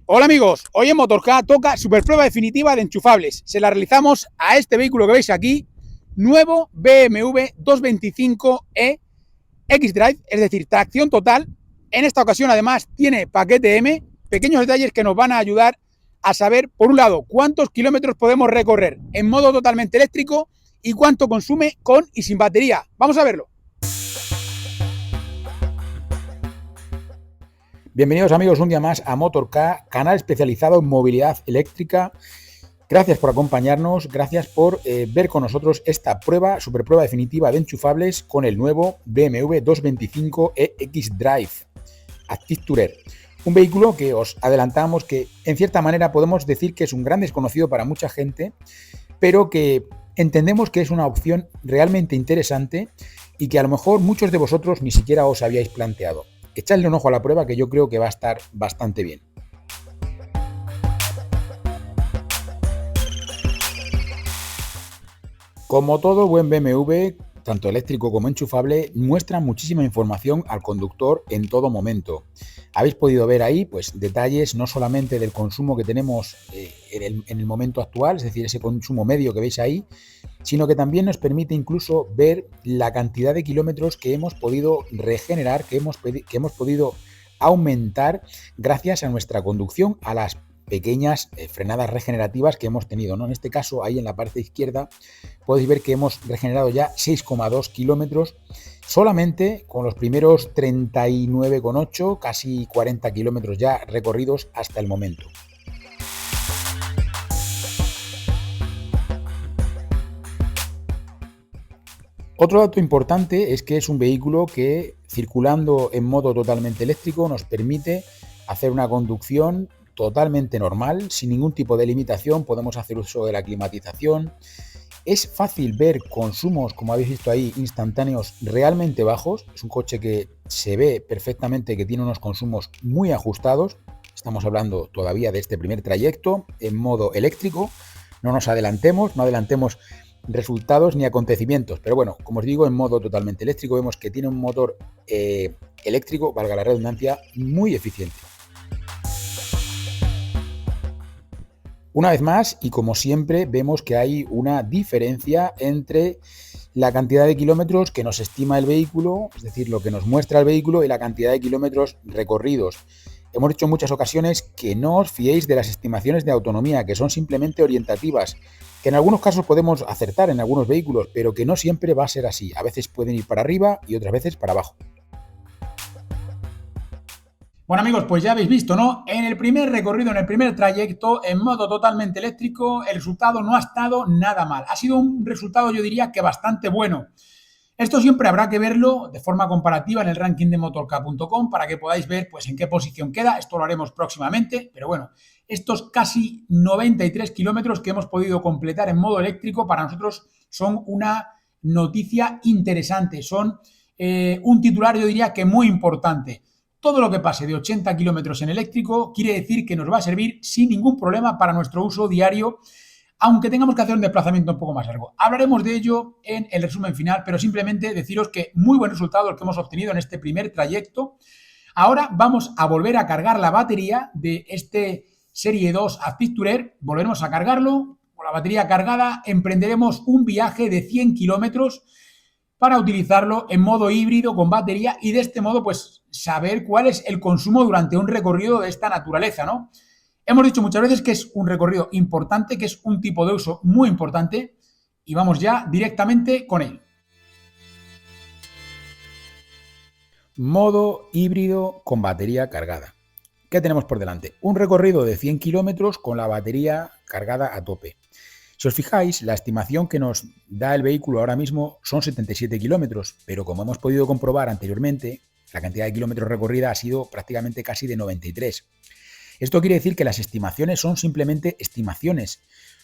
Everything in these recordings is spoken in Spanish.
Hola amigos, hoy en Motorca toca superprueba definitiva de enchufables. Se la realizamos a este vehículo que veis aquí, nuevo BMW 225e X-Drive, es decir, tracción total. En esta ocasión además tiene paquete M, pequeños detalles que nos van a ayudar a saber, por un lado, cuántos kilómetros podemos recorrer en modo totalmente eléctrico y cuánto consume con y sin batería. Vamos a verlo. Bienvenidos amigos un día más a Motorca, canal especializado en movilidad eléctrica. Gracias por acompañarnos, gracias por ver con nosotros esta superprueba definitiva de enchufables con el nuevo BMW 225e X-Drive Active Tourer. Un vehículo que os adelantamos que en cierta manera podemos decir que es un gran desconocido para mucha gente, pero que entendemos que es una opción realmente interesante y que a lo mejor muchos de vosotros ni siquiera os habíais planteado. Echadle un ojo a la prueba que yo creo que va a estar bastante bien. Como todo buen BMW, tanto eléctrico como enchufable, muestra muchísima información al conductor en todo momento. Habéis podido ver ahí pues, detalles no solamente del consumo que tenemos en el momento actual, es decir, ese consumo medio que veis ahí, sino que también nos permite incluso ver la cantidad de kilómetros que hemos podido regenerar, que hemos podido aumentar gracias a nuestra conducción, a las pequeñas frenadas regenerativas que hemos tenido, ¿no? En este caso, ahí en la parte izquierda, podéis ver que hemos regenerado ya 6,2 kilómetros solamente con los primeros 39,8, casi 40 kilómetros ya recorridos hasta el momento. Otro dato importante es que es un vehículo que, circulando en modo totalmente eléctrico, nos permite hacer una conducción totalmente normal, sin ningún tipo de limitación. Podemos hacer uso de la climatización. Es fácil ver consumos, como habéis visto ahí, instantáneos realmente bajos. Es un coche que se ve perfectamente que tiene unos consumos muy ajustados. Estamos hablando todavía de este primer trayecto en modo eléctrico. No nos adelantemos, no adelantemos resultados ni acontecimientos, pero bueno, como os digo, en modo totalmente eléctrico vemos que tiene un motor eléctrico, valga la redundancia, muy eficiente. Una vez más, y como siempre, vemos que hay una diferencia entre la cantidad de kilómetros que nos estima el vehículo, es decir, lo que nos muestra el vehículo, y la cantidad de kilómetros recorridos. Hemos dicho en muchas ocasiones que no os fiéis de las estimaciones de autonomía, que son simplemente orientativas, que en algunos casos podemos acertar en algunos vehículos, pero que no siempre va a ser así. A veces pueden ir para arriba y otras veces para abajo. Bueno amigos, pues ya habéis visto, ¿no? En el primer recorrido, en el primer trayecto, en modo totalmente eléctrico, el resultado no ha estado nada mal. Ha sido un resultado, yo diría, que bastante bueno. Esto siempre habrá que verlo de forma comparativa en el ranking de motork.com para que podáis ver pues, en qué posición queda. Esto lo haremos próximamente, pero bueno, estos casi 93 kilómetros que hemos podido completar en modo eléctrico para nosotros son una noticia interesante, son un titular, yo diría que muy importante. Todo lo que pase de 80 kilómetros en eléctrico quiere decir que nos va a servir sin ningún problema para nuestro uso diario, aunque tengamos que hacer un desplazamiento un poco más largo. Hablaremos de ello en el resumen final, pero simplemente deciros que muy buen resultado el que hemos obtenido en este primer trayecto. Ahora vamos a volver a cargar la batería de este Serie 2 Active Tourer, volveremos a cargarlo, con la batería cargada emprenderemos un viaje de 100 kilómetros para utilizarlo en modo híbrido con batería y de este modo pues saber cuál es el consumo durante un recorrido de esta naturaleza, ¿no? Hemos dicho muchas veces que es un recorrido importante, que es un tipo de uso muy importante y vamos ya directamente con él. Modo híbrido con batería cargada. ¿Qué tenemos por delante? Un recorrido de 100 kilómetros con la batería cargada a tope. Si os fijáis, la estimación que nos da el vehículo ahora mismo son 77 kilómetros, pero como hemos podido comprobar anteriormente, la cantidad de kilómetros recorrida ha sido prácticamente casi de 93. Esto quiere decir que las estimaciones son simplemente estimaciones.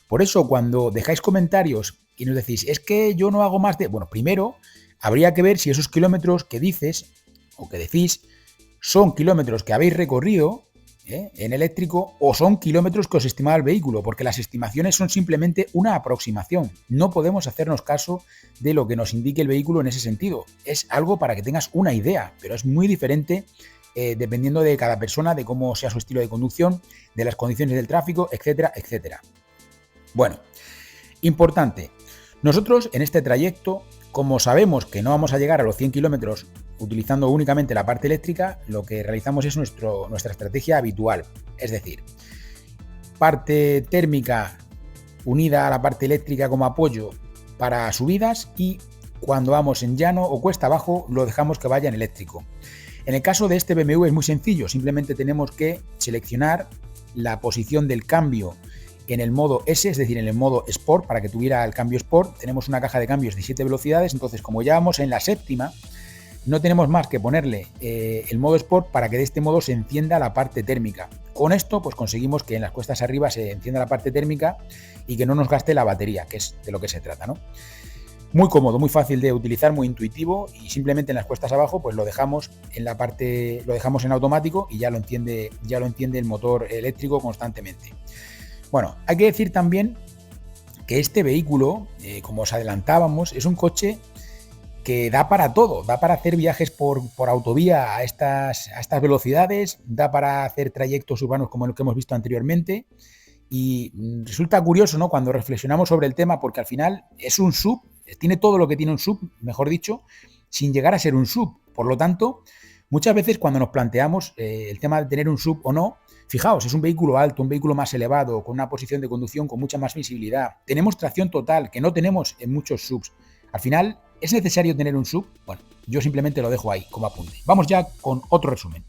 Por eso, cuando dejáis comentarios y nos decís, es que yo no hago más de... Bueno, primero, habría que ver si esos kilómetros que dices o que decís son kilómetros que habéis recorrido en eléctrico o son kilómetros que os estima el vehículo, porque las estimaciones son simplemente una aproximación. No podemos hacernos caso de lo que nos indique el vehículo en ese sentido. Es algo para que tengas una idea, pero es muy diferente dependiendo de cada persona, de cómo sea su estilo de conducción, de las condiciones del tráfico, etcétera, etcétera. Bueno, importante, nosotros en este trayecto, como sabemos que no vamos a llegar a los 100 kilómetros utilizando únicamente la parte eléctrica, lo que realizamos es nuestra estrategia habitual, es decir, parte térmica unida a la parte eléctrica como apoyo para subidas, y cuando vamos en llano o cuesta abajo lo dejamos que vaya en eléctrico. En el caso de este BMW es muy sencillo, simplemente tenemos que seleccionar la posición del cambio en el modo S, es decir, en el modo Sport, para que tuviera el cambio Sport. Tenemos una caja de cambios de 7 velocidades, entonces como ya vamos en la séptima, no tenemos más que ponerle el modo Sport para que de este modo se encienda la parte térmica. Con esto pues conseguimos que en las cuestas arriba se encienda la parte térmica y que no nos gaste la batería, que es de lo que se trata, ¿no? Muy cómodo, muy fácil de utilizar, muy intuitivo, y simplemente en las cuestas abajo pues lo dejamos en la parte, lo dejamos en automático y ya lo entiende el motor eléctrico constantemente. Bueno, hay que decir también que este vehículo, como os adelantábamos, es un coche que da para todo, da para hacer viajes por autovía a estas velocidades, da para hacer trayectos urbanos como el que hemos visto anteriormente, y resulta curioso, ¿no?, cuando reflexionamos sobre el tema, porque al final es un SUV, tiene todo lo que tiene un SUV, mejor dicho, sin llegar a ser un SUV. Por lo tanto, muchas veces cuando nos planteamos el tema de tener un SUV o no, fijaos, es un vehículo alto, un vehículo más elevado, con una posición de conducción con mucha más visibilidad, tenemos tracción total, que no tenemos en muchos SUVs. Al final, ¿es necesario tener un SUV? Bueno, yo simplemente lo dejo ahí como apunte. Vamos ya con otro resumen.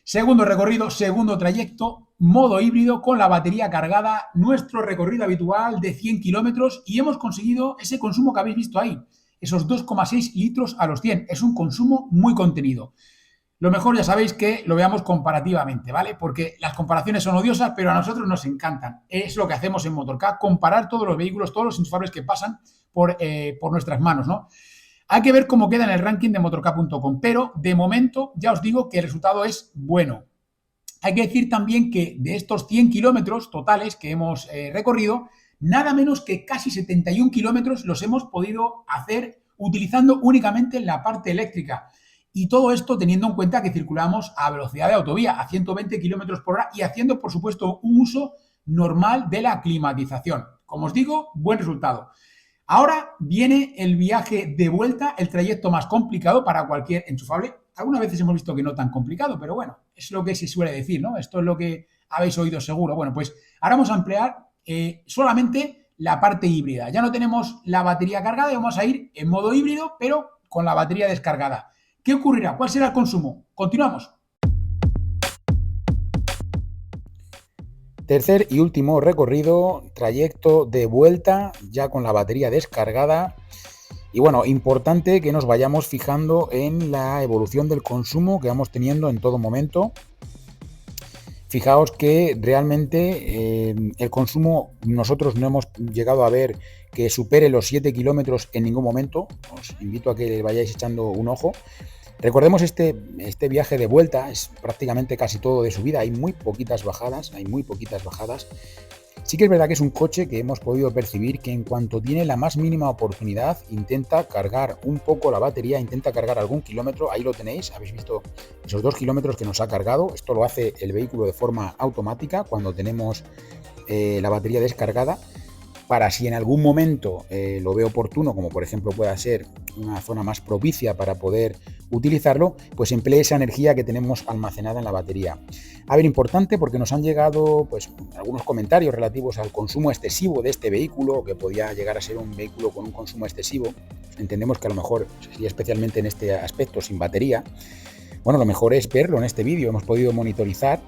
Segundo recorrido, segundo trayecto, modo híbrido con la batería cargada, nuestro recorrido habitual de 100 kilómetros, y hemos conseguido ese consumo que habéis visto ahí, esos 2,6 litros a los 100. Es un consumo muy contenido. Lo mejor, ya sabéis, que lo veamos comparativamente, ¿vale? Porque las comparaciones son odiosas, pero a nosotros nos encantan. Es lo que hacemos en Motorcast, comparar todos los vehículos, todos los enchufables que pasan por nuestras manos, ¿no? Hay que ver cómo queda en el ranking de motorcast.com, pero de momento ya os digo que el resultado es bueno. Hay que decir también que de estos 100 kilómetros totales que hemos recorrido, nada menos que casi 71 kilómetros los hemos podido hacer utilizando únicamente la parte eléctrica. Y todo esto teniendo en cuenta que circulamos a velocidad de autovía, a 120 kilómetros por hora, y haciendo, por supuesto, un uso normal de la climatización. Como os digo, buen resultado. Ahora viene el viaje de vuelta, el trayecto más complicado para cualquier enchufable. Algunas veces hemos visto que no tan complicado, pero bueno, es lo que se suele decir, ¿no? Esto es lo que habéis oído seguro. Bueno, pues ahora vamos a emplear solamente la parte híbrida. Ya no tenemos la batería cargada y vamos a ir en modo híbrido, pero con la batería descargada. ¿Qué ocurrirá? ¿Cuál será el consumo? Continuamos. Tercer y último recorrido, trayecto de vuelta, ya con la batería descargada. Y bueno, importante que nos vayamos fijando en la evolución del consumo que vamos teniendo en todo momento. Fijaos que realmente el consumo nosotros no hemos llegado a ver que supere los 7 kilómetros en ningún momento. Os invito a que le vayáis echando un ojo. Recordemos este viaje de vuelta, es prácticamente casi todo de subida, hay muy poquitas bajadas. Sí que es verdad que es un coche que hemos podido percibir que en cuanto tiene la más mínima oportunidad intenta cargar un poco la batería, intenta cargar algún kilómetro. Ahí lo tenéis, habéis visto esos 2 kilómetros que nos ha cargado. Esto lo hace el vehículo de forma automática cuando tenemos la batería descargada, para si en algún momento lo ve oportuno, como por ejemplo pueda ser una zona más propicia para poder utilizarlo, pues emplee esa energía que tenemos almacenada en la batería. A ver, importante, porque nos han llegado pues algunos comentarios relativos al consumo excesivo de este vehículo, que podía llegar a ser un vehículo con un consumo excesivo. Entendemos que a lo mejor sería especialmente en este aspecto sin batería. Bueno, lo mejor es verlo en este vídeo. Hemos podido monitorizar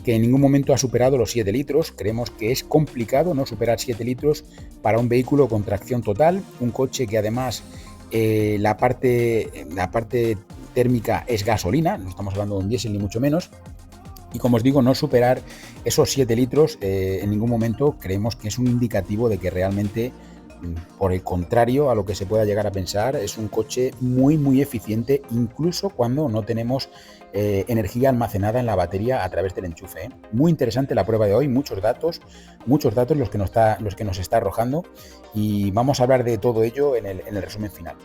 que en ningún momento ha superado los 7 litros. Creemos que es complicado no superar 7 litros para un vehículo con tracción total, un coche que además la parte térmica es gasolina, no estamos hablando de un diésel ni mucho menos. Y como os digo, no superar esos 7 litros en ningún momento creemos que es un indicativo de que realmente, por el contrario a lo que se pueda llegar a pensar, es un coche muy muy eficiente, incluso cuando no tenemos energía almacenada en la batería a través del enchufe. Muy interesante la prueba de hoy, muchos datos los que nos está arrojando, y vamos a hablar de todo ello en el resumen final.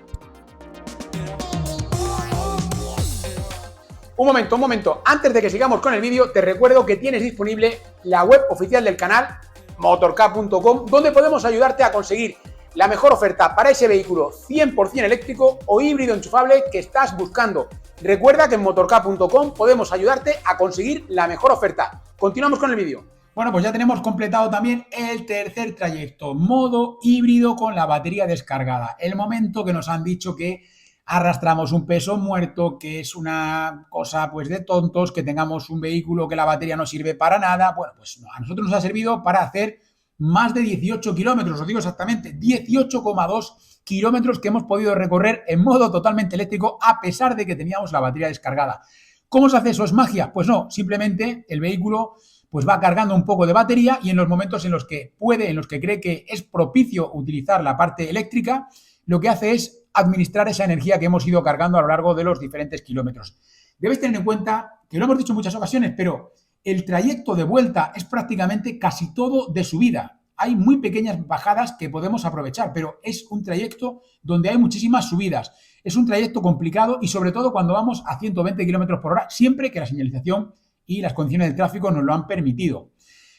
Un momento. Antes de que sigamos con el vídeo, te recuerdo que tienes disponible la web oficial del canal, motork.com, donde podemos ayudarte a conseguir la mejor oferta para ese vehículo 100% eléctrico o híbrido enchufable que estás buscando. Recuerda que en motork.com podemos ayudarte a conseguir la mejor oferta. Continuamos con el vídeo. Bueno, pues ya tenemos completado también el tercer trayecto, modo híbrido con la batería descargada. El momento que nos han dicho que arrastramos un peso muerto, que es una cosa pues de tontos, que tengamos un vehículo que la batería no sirve para nada. Bueno, pues no, a nosotros nos ha servido para hacer más de 18 kilómetros, os digo exactamente, 18,2 kilómetros que hemos podido recorrer en modo totalmente eléctrico a pesar de que teníamos la batería descargada. ¿Cómo se hace eso? ¿Es magia? Pues no, simplemente el vehículo pues va cargando un poco de batería y en los momentos en los que puede, en los que cree que es propicio utilizar la parte eléctrica, lo que hace es administrar esa energía que hemos ido cargando a lo largo de los diferentes kilómetros. Debéis tener en cuenta, que lo hemos dicho en muchas ocasiones, pero el trayecto de vuelta es prácticamente casi todo de subida. Hay muy pequeñas bajadas que podemos aprovechar, pero es un trayecto donde hay muchísimas subidas. Es un trayecto complicado y sobre todo cuando vamos a 120 km por hora, siempre que la señalización y las condiciones de tráfico nos lo han permitido.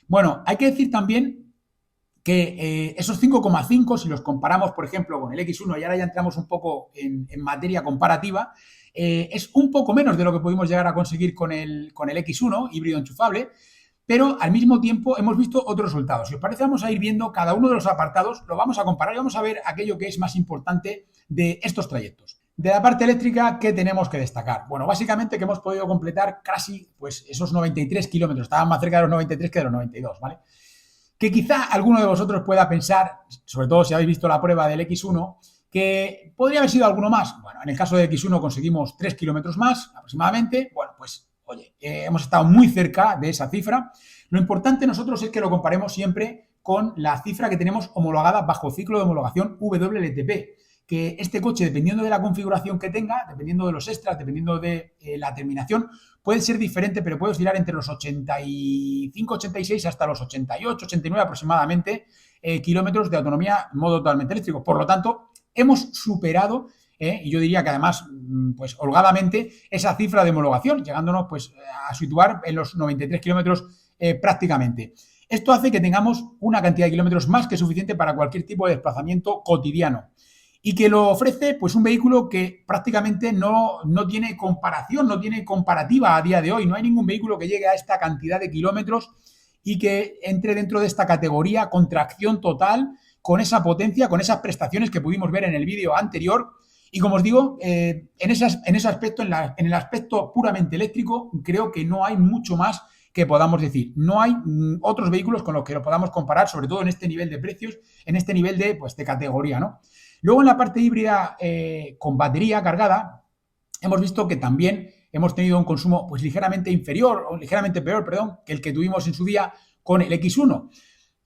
Bueno, hay que decir también que esos 5,5, si los comparamos, por ejemplo, con el X1, y ahora ya entramos un poco en materia comparativa, es un poco menos de lo que pudimos llegar a conseguir con el X1, híbrido enchufable, pero al mismo tiempo hemos visto otros resultados. Si os parece, vamos a ir viendo cada uno de los apartados, lo vamos a comparar y vamos a ver aquello que es más importante de estos trayectos. De la parte eléctrica, ¿qué tenemos que destacar? Bueno, básicamente que hemos podido completar casi pues, esos 93 kilómetros, estaban más cerca de los 93 que de los 92, ¿vale? Que quizá alguno de vosotros pueda pensar, sobre todo si habéis visto la prueba del X1, que podría haber sido alguno más. Bueno, en el caso de X1 conseguimos 3 kilómetros más aproximadamente. Bueno, pues, oye, hemos estado muy cerca de esa cifra. Lo importante nosotros es que lo comparemos siempre con la cifra que tenemos homologada bajo ciclo de homologación WLTP, que este coche, dependiendo de la configuración que tenga, dependiendo de los extras, dependiendo de la terminación, puede ser diferente, pero puede oscilar entre los 85, 86 hasta los 88, 89 aproximadamente kilómetros de autonomía en modo totalmente eléctrico. Por lo tanto, hemos superado, y yo diría que además, pues holgadamente, esa cifra de homologación, llegándonos pues a situar en los 93 kilómetros prácticamente. Esto hace que tengamos una cantidad de kilómetros más que suficiente para cualquier tipo de desplazamiento cotidiano. Y que lo ofrece pues un vehículo que prácticamente no tiene comparación, no tiene comparativa a día de hoy. No hay ningún vehículo que llegue a esta cantidad de kilómetros y que entre dentro de esta categoría con tracción total, con esa potencia, con esas prestaciones que pudimos ver en el vídeo anterior. Y como os digo, en ese aspecto, en el aspecto puramente eléctrico, creo que no hay mucho más que podamos decir. No hay otros vehículos con los que lo podamos comparar, sobre todo en este nivel de precios, en este nivel de categoría, ¿no? Luego en la parte híbrida con batería cargada, hemos visto que también hemos tenido un consumo pues ligeramente inferior o ligeramente peor, perdón, que el que tuvimos en su día con el X1.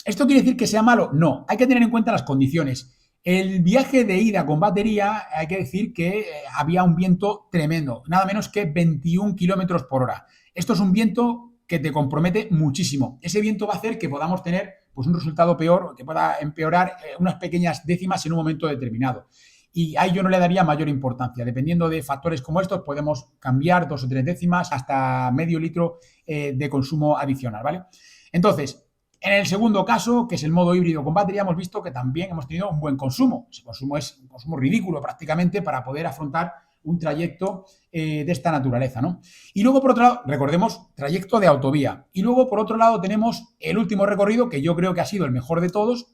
¿Esto quiere decir que sea malo? No, hay que tener en cuenta las condiciones. El viaje de ida con batería, hay que decir que había un viento tremendo, nada menos que 21 kilómetros por hora. Esto es un viento que te compromete muchísimo. Ese viento va a hacer que podamos tener pues un resultado peor, que pueda empeorar unas pequeñas décimas en un momento determinado. Y ahí yo no le daría mayor importancia. Dependiendo de factores como estos, podemos cambiar 2 o 3 décimas hasta medio litro de consumo adicional, ¿vale? Entonces, en el segundo caso, que es el modo híbrido con batería, hemos visto que también hemos tenido un buen consumo. Ese consumo es un consumo ridículo prácticamente para poder afrontar un trayecto de esta naturaleza, ¿no? Y luego, por otro lado, recordemos, trayecto de autovía. Y luego, por otro lado, tenemos el último recorrido, que yo creo que ha sido el mejor de todos,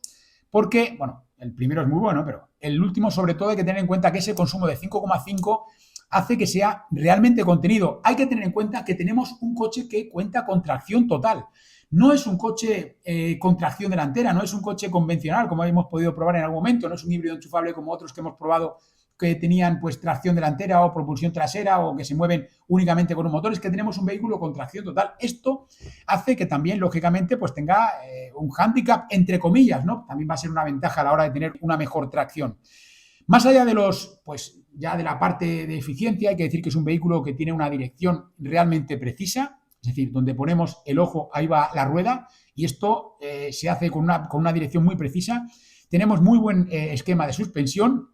porque, bueno, el primero es muy bueno, pero el último, sobre todo, hay que tener en cuenta que ese consumo de 5,5 hace que sea realmente contenido. Hay que tener en cuenta que tenemos un coche que cuenta con tracción total. No es un coche con tracción delantera, no es un coche convencional, como hemos podido probar en algún momento, no es un híbrido enchufable como otros que hemos probado que tenían pues tracción delantera o propulsión trasera o que se mueven únicamente con un motor, es que tenemos un vehículo con tracción total. Esto hace que también, lógicamente, pues tenga un hándicap, entre comillas, ¿no? También va a ser una ventaja a la hora de tener una mejor tracción. Más allá de pues ya de la parte de eficiencia, hay que decir que es un vehículo que tiene una dirección realmente precisa, es decir, donde ponemos el ojo, ahí va la rueda, y esto se hace con una dirección muy precisa. Tenemos muy buen esquema de suspensión.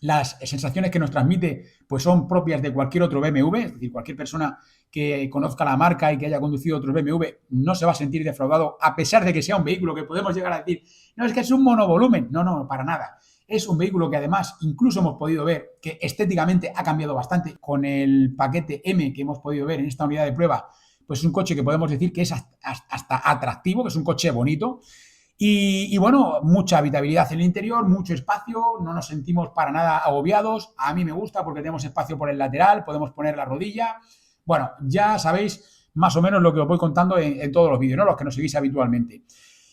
Las sensaciones que nos transmite pues son propias de cualquier otro BMW, es decir, cualquier persona que conozca la marca y que haya conducido otros BMW no se va a sentir defraudado, a pesar de que sea un vehículo que podemos llegar a decir, no, es que es un monovolumen. No, no, para nada. Es un vehículo que además incluso hemos podido ver que estéticamente ha cambiado bastante con el paquete M que hemos podido ver en esta unidad de prueba. Pues es un coche que podemos decir que es hasta atractivo, que es un coche bonito. Y bueno, mucha habitabilidad en el interior, mucho espacio, no nos sentimos para nada agobiados. A mí me gusta porque tenemos espacio por el lateral, podemos poner la rodilla. Bueno, ya sabéis más o menos lo que os voy contando en todos los vídeos, ¿no? Los que nos seguís habitualmente.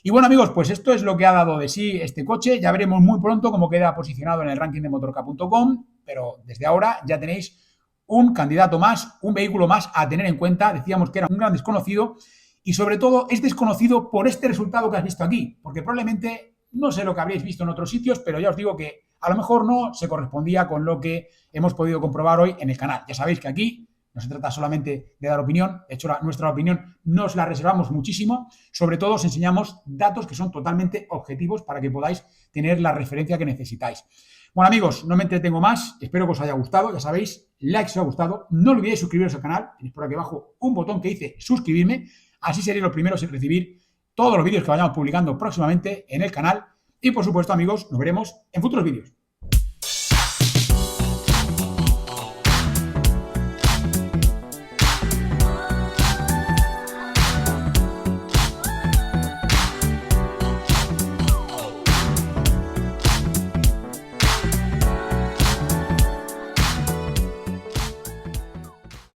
Y bueno, amigos, pues esto es lo que ha dado de sí este coche. Ya veremos muy pronto cómo queda posicionado en el ranking de motork.com, pero desde ahora ya tenéis un candidato más, un vehículo más a tener en cuenta. Decíamos que era un gran desconocido y sobre todo es desconocido por este resultado que has visto aquí, porque probablemente no sé lo que habréis visto en otros sitios, pero ya os digo que a lo mejor no se correspondía con lo que hemos podido comprobar hoy en el canal. Ya sabéis que aquí no se trata solamente de dar opinión, de hecho nuestra opinión nos la reservamos muchísimo, sobre todo os enseñamos datos que son totalmente objetivos para que podáis tener la referencia que necesitáis. Bueno amigos, no me entretengo más, espero que os haya gustado, ya sabéis, like si os ha gustado, no olvidéis suscribiros al canal, tenéis por aquí abajo un botón que dice suscribirme, así seréis los primeros en recibir todos los vídeos que vayamos publicando próximamente en el canal y por supuesto amigos, nos veremos en futuros vídeos.